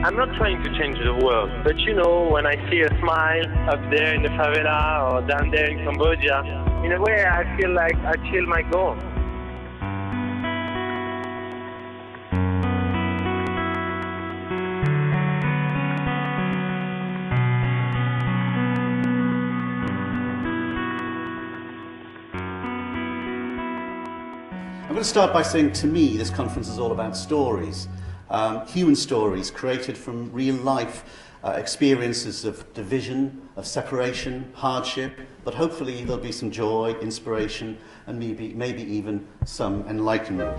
I'm not trying to change the world, but you know, when I see a smile up there in the favela or down there in Cambodia, in a way I feel like I achieved my goal. I'm going to start by saying, to me, this conference is all about stories. Human stories created from real life experiences of division, of hardship, but hopefully there'll be some joy, inspiration, and maybe even some enlightenment.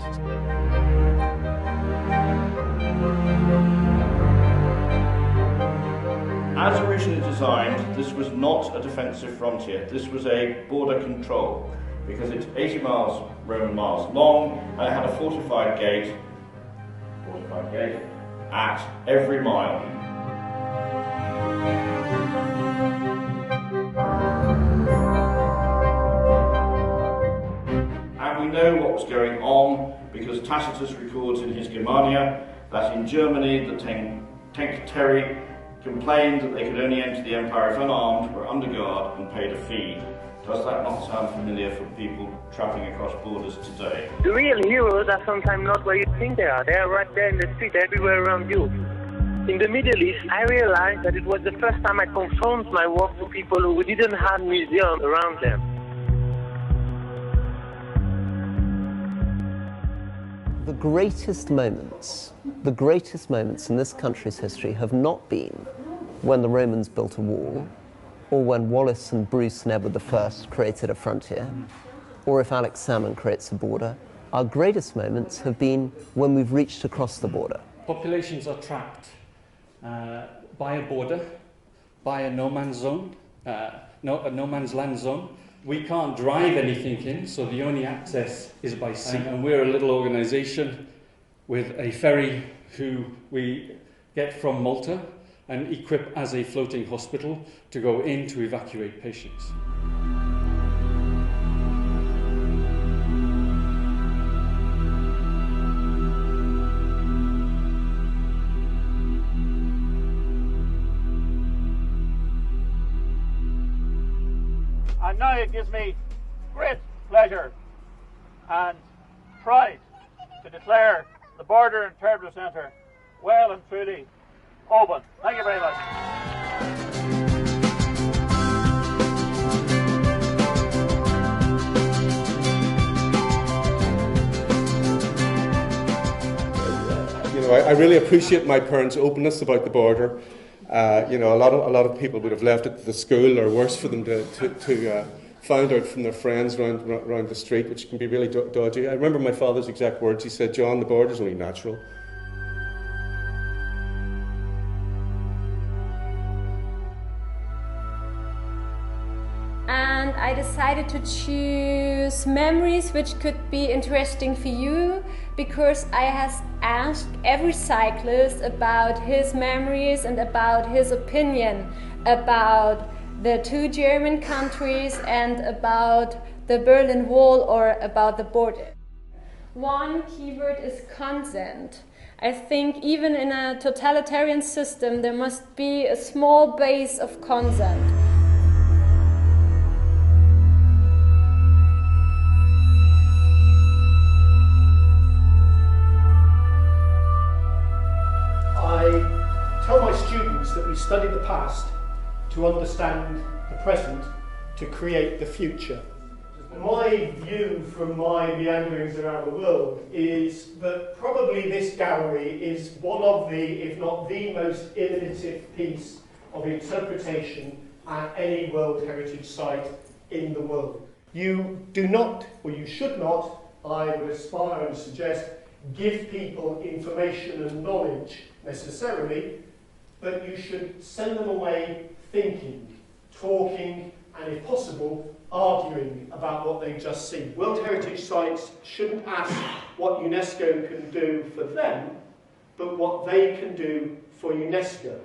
As originally designed, this was not a defensive frontier, this was a border control, because it's 80 Roman miles long, and it had a fortified gate at every mile. And we know what was going on because Tacitus records in his Germania that in Germany the Tencteri complained that they could only enter the empire if unarmed, were under guard and paid a fee. Does that not sound familiar for people travelling across borders today? The real heroes are sometimes not where you think they are. They are right there in the street, everywhere around you. In the Middle East, I realized that it was the first time I confronted my work to people who didn't have museums around them. The greatest moments in this country's history have not been when the Romans built a wall, or when Wallace and Bruce and Edward I created a frontier, or if Alex Salmond creates a border. Our greatest moments have been when we've reached across the border. Populations are trapped by a border, by a no man's zone, a no man's land zone. We can't drive anything in, so the only access is by sea. And we're a little organisation with a ferry who we get from Malta and equip as a floating hospital to go in to evacuate patients. And now it gives me great pleasure and pride to declare the Border Interpretive Centre well and truly open. Thank you very much. I really appreciate my parents' openness about the border. A lot of people would have left it to the school, or worse for them to find out from their friends around the street, which can be really dodgy. I remember my father's exact words. He said, "John, the border's only natural." And I decided to choose memories which could be interesting for you, because I have asked every cyclist about his memories and about his opinion about the two German countries and about the Berlin Wall or about the border. One keyword is consent. I think even in a totalitarian system there must be a small base of consent. I tell my students that we study the past to understand the present, to create the future. My view from my meanderings around the world is that probably this gallery is one of the, if not the most innovative piece of interpretation at any World Heritage Site in the world. You do not, or you should not, I would aspire and suggest, give people information and knowledge necessarily, but you should send them away thinking, talking, and if possible, arguing about what they've just seen. World Heritage Sites shouldn't ask what UNESCO can do for them, but what they can do for UNESCO.